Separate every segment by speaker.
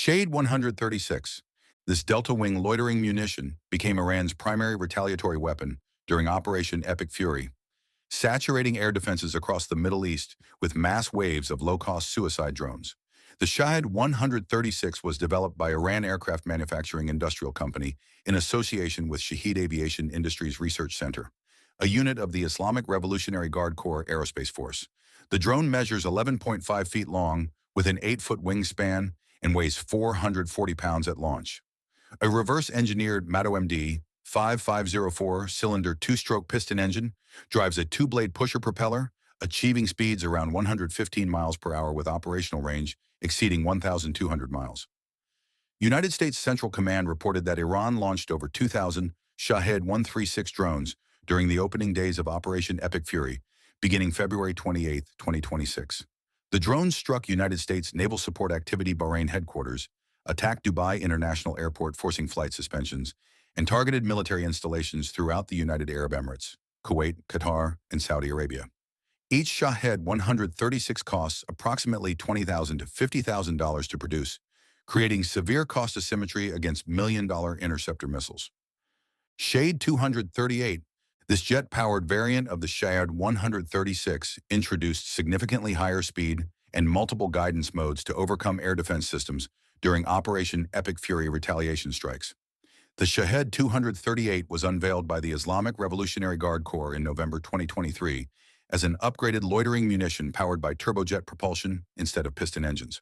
Speaker 1: Shahed 136. This delta-wing loitering munition became Iran's primary retaliatory weapon during Operation Epic Fury, saturating air defenses across the Middle East with mass waves of low-cost suicide drones. The Shahed 136 was developed by Iran Aircraft Manufacturing Industrial Company in association with Shahed Aviation Industries Research Center, a unit of the Islamic Revolutionary Guard Corps Aerospace Force. The drone measures 11.5 feet long with an 8-foot wingspan and weighs 440 pounds at launch. A reverse-engineered MATO-MD 5504-cylinder two-stroke piston engine drives a two-blade pusher propeller, achieving speeds around 115 miles per hour with operational range exceeding 1,200 miles. United States Central Command reported that Iran launched over 2,000 Shahed 136 drones during the opening days of Operation Epic Fury, beginning February 28, 2026. The drones struck United States Naval Support Activity Bahrain headquarters, attacked Dubai International Airport forcing flight suspensions, and targeted military installations throughout the United Arab Emirates, Kuwait, Qatar, and Saudi Arabia. Each Shahed 136 costs approximately $20,000 to $50,000 to produce, creating severe cost asymmetry against million-dollar interceptor missiles. Shahed 238. This jet-powered variant of the Shahed 136 introduced significantly higher speed and multiple guidance modes to overcome air defense systems during Operation Epic Fury retaliation strikes. The Shahed 238 was unveiled by the Islamic Revolutionary Guard Corps in November 2023 as an upgraded loitering munition powered by turbojet propulsion instead of piston engines.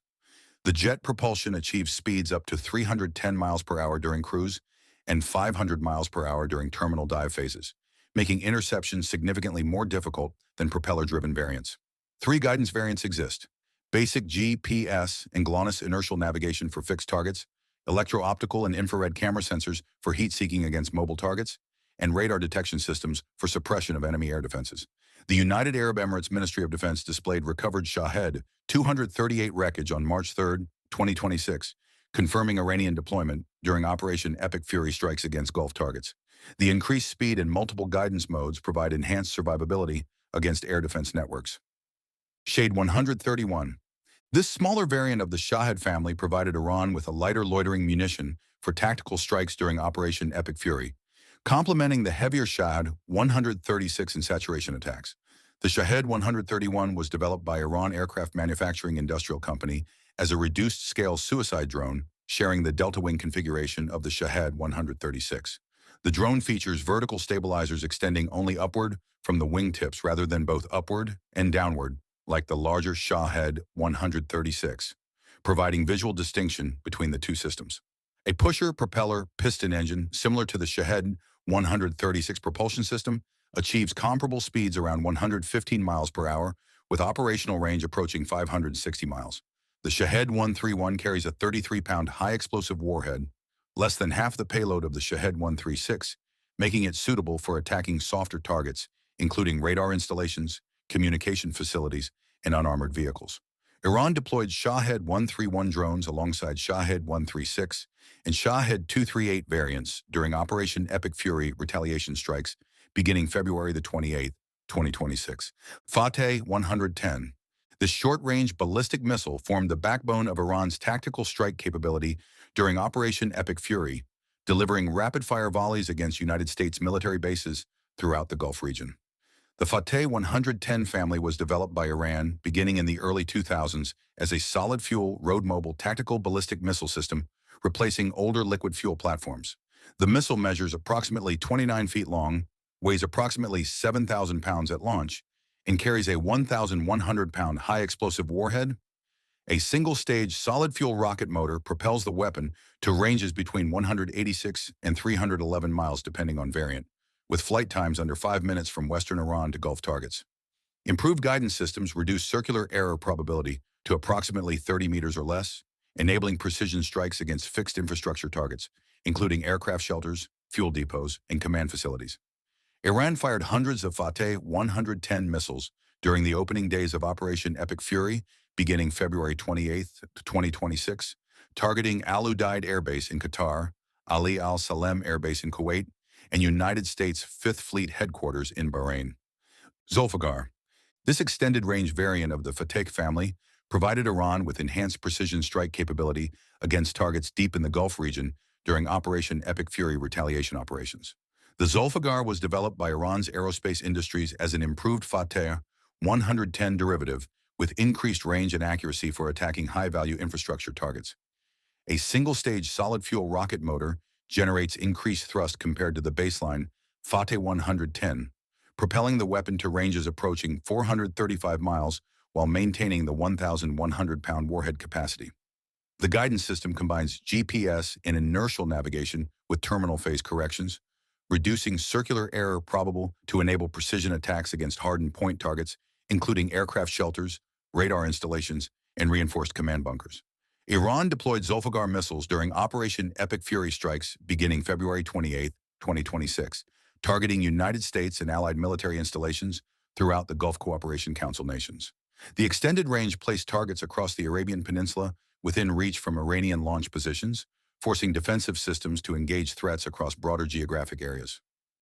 Speaker 1: The jet propulsion achieves speeds up to 310 miles per hour during cruise and 500 miles per hour during terminal dive phases, making interception significantly more difficult than propeller-driven variants. 3 guidance variants exist: basic GPS and GLONASS inertial navigation for fixed targets, electro-optical and infrared camera sensors for heat-seeking against mobile targets, and radar detection systems for suppression of enemy air defenses. The United Arab Emirates Ministry of Defense displayed recovered Shahed 238 wreckage on March 3, 2026, confirming Iranian deployment during Operation Epic Fury strikes against Gulf targets. The increased speed and multiple guidance modes provide enhanced survivability against air defense networks. Shahed 131. This smaller variant of the Shahed family provided Iran with a lighter loitering munition for tactical strikes during Operation Epic Fury, complementing the heavier Shahed 136 in saturation attacks. The Shahed 131 was developed by Iran Aircraft Manufacturing Industrial Company as a reduced-scale suicide drone, sharing the delta-wing configuration of the Shahed 136. The drone features vertical stabilizers extending only upward from the wingtips rather than both upward and downward, like the larger Shahed 136, providing visual distinction between the two systems. A pusher, propeller, piston engine, similar to the Shahed 136 propulsion system, achieves comparable speeds around 115 miles per hour, with operational range approaching 560 miles. The Shahed 131 carries a 33-pound high-explosive warhead, less than half the payload of the Shahed 136, making it suitable for attacking softer targets, including radar installations, communication facilities, and unarmored vehicles. Iran deployed Shahed 131 drones alongside Shahed 136 and Shahed 238 variants during Operation Epic Fury retaliation strikes beginning February 28, 2026. Fateh 110. This short-range ballistic missile formed the backbone of Iran's tactical strike capability during Operation Epic Fury, delivering rapid-fire volleys against United States military bases throughout the Gulf region. The Fateh 110 family was developed by Iran beginning in the early 2000s as a solid-fuel, road-mobile tactical ballistic missile system, replacing older liquid fuel platforms. The missile measures approximately 29 feet long, weighs approximately 7,000 pounds at launch, and carries a 1,100-pound high-explosive warhead. A single-stage solid-fuel rocket motor propels the weapon to ranges between 186 and 311 miles depending on variant, with flight times under 5 minutes from western Iran to Gulf targets. Improved guidance systems reduce circular error probability to approximately 30 meters or less, enabling precision strikes against fixed infrastructure targets, including aircraft shelters, fuel depots, and command facilities. Iran fired hundreds of Fateh 110 missiles during the opening days of Operation Epic Fury, beginning February 28, 2026, targeting Al Udeid Air Base in Qatar, Ali Al Salem Air Base in Kuwait, and United States Fifth Fleet Headquarters in Bahrain. Zolfagar. This extended-range variant of the Fateh family provided Iran with enhanced precision strike capability against targets deep in the Gulf region during Operation Epic Fury retaliation operations. The Zolfagar was developed by Iran's aerospace industries as an improved Fateh 110 derivative with increased range and accuracy for attacking high-value infrastructure targets. A single-stage solid-fuel rocket motor generates increased thrust compared to the baseline Fateh 110, propelling the weapon to ranges approaching 435 miles while maintaining the 1,100-pound warhead capacity. The guidance system combines GPS and inertial navigation with terminal phase corrections, reducing circular error probable to enable precision attacks against hardened point targets, including aircraft shelters, radar installations, and reinforced command bunkers. Iran deployed Zulfagar missiles during Operation Epic Fury strikes beginning February 28, 2026, targeting United States and allied military installations throughout the Gulf Cooperation Council nations. The extended range placed targets across the Arabian Peninsula within reach from Iranian launch positions, forcing defensive systems to engage threats across broader geographic areas.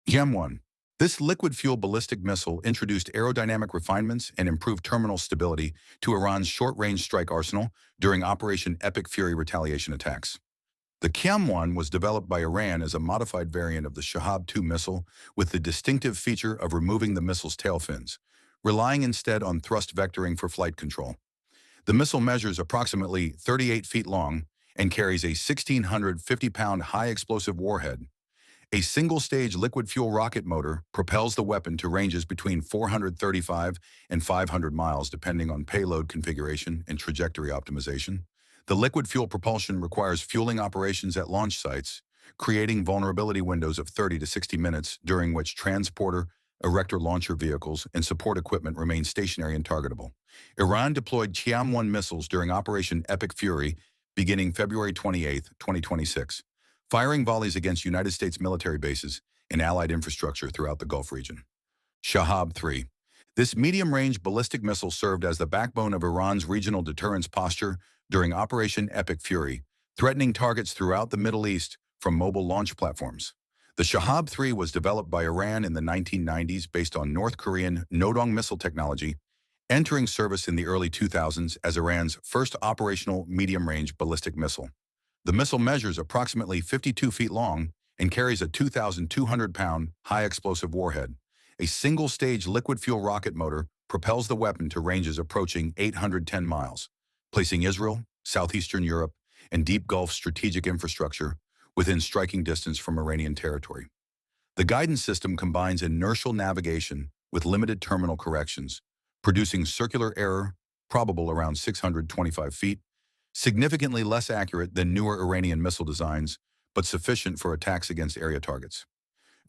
Speaker 1: YAM-1. This liquid-fuel ballistic missile introduced aerodynamic refinements and improved terminal stability to Iran's short-range strike arsenal during Operation Epic Fury retaliation attacks. The YAM-1 was developed by Iran as a modified variant of the Shahab-2 missile with the distinctive feature of removing the missile's tail fins, relying instead on thrust vectoring for flight control. The missile measures approximately 38 feet long and carries a 1,650-pound high-explosive warhead. A single-stage liquid-fuel rocket motor propels the weapon to ranges between 435 and 500 miles depending on payload configuration and trajectory optimization. The liquid-fuel propulsion requires fueling operations at launch sites, creating vulnerability windows of 30 to 60 minutes during which transporter, erector launcher vehicles, and support equipment remain stationary and targetable. Iran deployed YAM-1 missiles during Operation Epic Fury beginning February 28, 2026. Firing volleys against United States military bases and allied infrastructure throughout the Gulf region. Shahab-3. This medium-range ballistic missile served as the backbone of Iran's regional deterrence posture during Operation Epic Fury, threatening targets throughout the Middle East from mobile launch platforms. The Shahab-3 was developed by Iran in the 1990s based on North Korean Nodong missile technology, entering service in the early 2000s as Iran's first operational medium-range ballistic missile. The missile measures approximately 52 feet long and carries a 2,200-pound high-explosive warhead. A single-stage liquid-fuel rocket motor propels the weapon to ranges approaching 810 miles, placing Israel, southeastern Europe, and deep Gulf strategic infrastructure within striking distance from Iranian territory. The guidance system combines inertial navigation with limited terminal corrections, producing circular error probable around 625 feet, significantly less accurate than newer Iranian missile designs, but sufficient for attacks against area targets.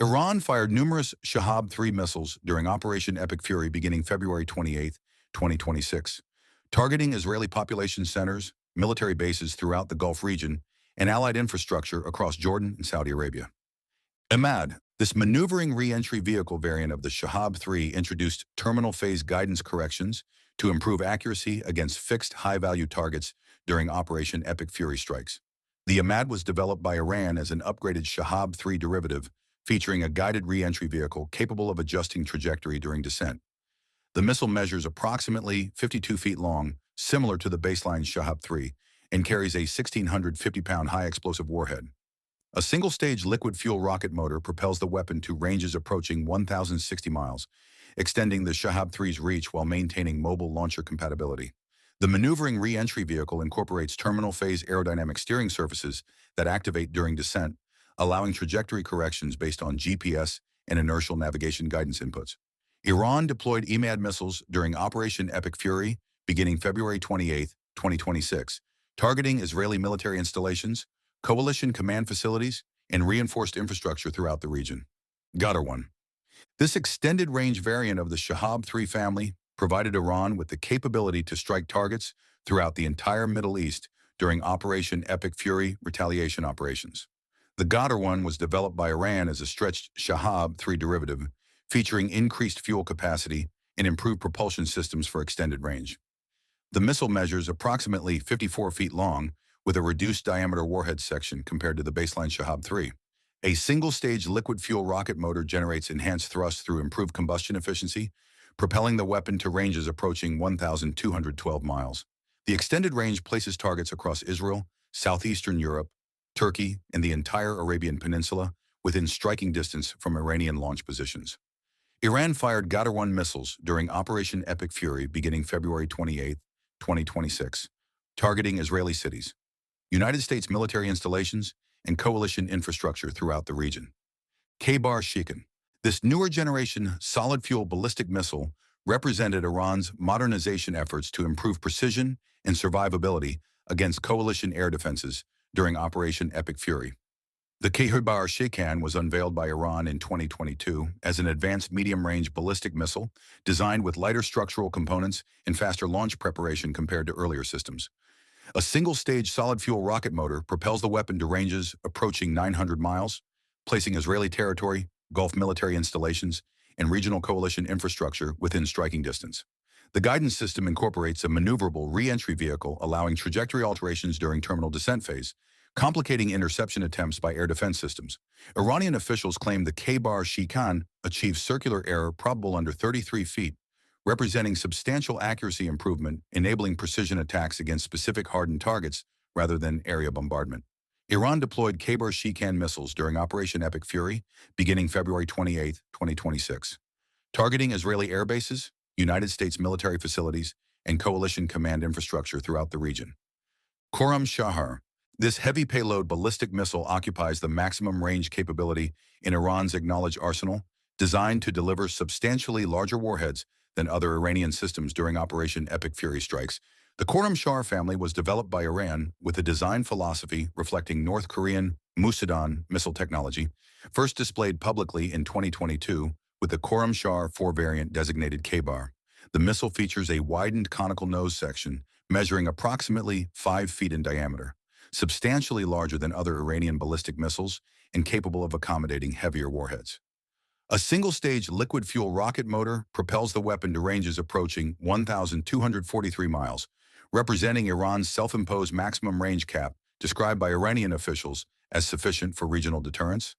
Speaker 1: Iran fired numerous Shahab-3 missiles during Operation Epic Fury beginning February 28, 2026, targeting Israeli population centers, military bases throughout the Gulf region, and allied infrastructure across Jordan and Saudi Arabia. Emad, this maneuvering re-entry vehicle variant of the Shahab-3 introduced terminal phase guidance corrections to improve accuracy against fixed high-value targets during Operation Epic Fury strikes. The Emad was developed by Iran as an upgraded Shahab-3 derivative featuring a guided re-entry vehicle capable of adjusting trajectory during descent. The missile measures approximately 52 feet long, similar to the baseline Shahab-3, and carries a 1,650-pound high-explosive warhead. A single-stage liquid-fuel rocket motor propels the weapon to ranges approaching 1,060 miles, extending the Shahab-3's reach while maintaining mobile launcher compatibility. The maneuvering re-entry vehicle incorporates terminal phase aerodynamic steering surfaces that activate during descent, allowing trajectory corrections based on GPS and inertial navigation guidance inputs. Iran deployed Immad missiles during Operation Epic Fury beginning February 28, 2026, targeting Israeli military installations, coalition command facilities, and reinforced infrastructure throughout the region. Gutterwan. This extended-range variant of the Shahab-3 family provided Iran with the capability to strike targets throughout the entire Middle East during Operation Epic Fury retaliation operations. The Gutterwan was developed by Iran as a stretched Shahab-3 derivative, featuring increased fuel capacity and improved propulsion systems for extended range. The missile measures approximately 54 feet long, with a reduced diameter warhead section compared to the baseline Shahab-3. A single-stage liquid-fuel rocket motor generates enhanced thrust through improved combustion efficiency, propelling the weapon to ranges approaching 1,212 miles. The extended range places targets across Israel, southeastern Europe, Turkey, and the entire Arabian Peninsula within striking distance from Iranian launch positions. Iran fired Gutterwan missiles during Operation Epic Fury beginning February 28, 2026, targeting Israeli cities, United States military installations, and coalition infrastructure throughout the region. KBAR Shekan. This newer generation solid-fuel ballistic missile represented Iran's modernization efforts to improve precision and survivability against coalition air defenses during Operation Epic Fury. The Kheibar Shekan was unveiled by Iran in 2022 as an advanced medium-range ballistic missile designed with lighter structural components and faster launch preparation compared to earlier systems. A single-stage solid-fuel rocket motor propels the weapon to ranges approaching 900 miles, placing Israeli territory, Gulf military installations, and regional coalition infrastructure within striking distance. The guidance system incorporates a maneuverable re-entry vehicle allowing trajectory alterations during terminal descent phase, complicating interception attempts by air defense systems. Iranian officials claim the Kheibar Shekan achieved circular error probable under 33 feet, representing substantial accuracy improvement, enabling precision attacks against specific hardened targets rather than area bombardment. Iran deployed Kheibar Shekan missiles during Operation Epic Fury, beginning February 28, 2026, targeting Israeli air bases, United States military facilities, and coalition command infrastructure throughout the region. Khorramshahr. This heavy-payload ballistic missile occupies the maximum range capability in Iran's acknowledged arsenal, designed to deliver substantially larger warheads than other Iranian systems during Operation Epic Fury strikes. The Khorramshahr family was developed by Iran with a design philosophy reflecting North Korean Musadan missile technology, first displayed publicly in 2022 with the Khorramshahr 4 variant designated KBAR. The missile features a widened conical nose section measuring approximately 5 feet in diameter, substantially larger than other Iranian ballistic missiles and capable of accommodating heavier warheads. A single-stage liquid-fuel rocket motor propels the weapon to ranges approaching 1,243 miles, representing Iran's self-imposed maximum range cap, described by Iranian officials as sufficient for regional deterrence.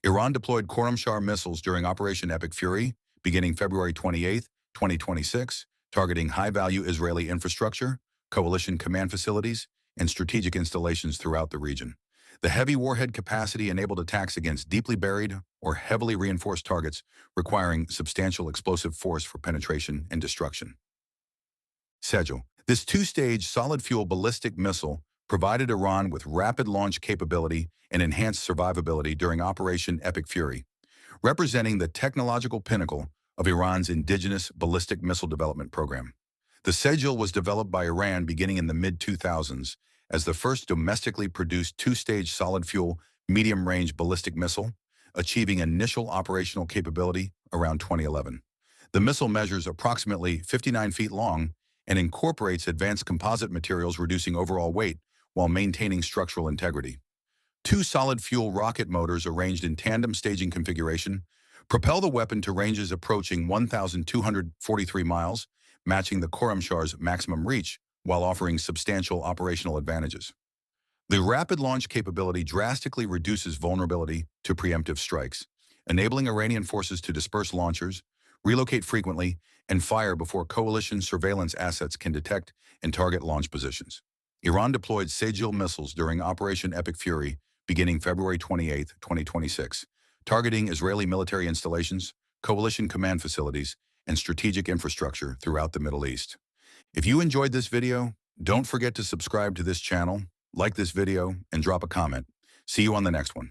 Speaker 1: Iran deployed Khorramshahr missiles during Operation Epic Fury, beginning February 28, 2026, targeting high-value Israeli infrastructure, coalition command facilities, and strategic installations throughout the region. The heavy warhead capacity enabled attacks against deeply buried or heavily reinforced targets requiring substantial explosive force for penetration and destruction. Sejjil. This two-stage solid-fuel ballistic missile provided Iran with rapid launch capability and enhanced survivability during Operation Epic Fury, representing the technological pinnacle of Iran's indigenous ballistic missile development program. The Sejjil was developed by Iran beginning in the mid-2000s as the first domestically produced two-stage solid-fuel medium-range ballistic missile, achieving initial operational capability around 2011. The missile measures approximately 59 feet long and incorporates advanced composite materials reducing overall weight while maintaining structural integrity. Two solid-fuel rocket motors arranged in tandem staging configuration propel the weapon to ranges approaching 1,243 miles, matching the Khorramshahr's maximum reach while offering substantial operational advantages. The rapid launch capability drastically reduces vulnerability to preemptive strikes, enabling Iranian forces to disperse launchers, relocate frequently, and fire before coalition surveillance assets can detect and target launch positions. Iran deployed Sejjil missiles during Operation Epic Fury beginning February 28, 2026, targeting Israeli military installations, coalition command facilities, and strategic infrastructure throughout the Middle East. If you enjoyed this video, don't forget to subscribe to this channel, like this video, and drop a comment. See you on the next one.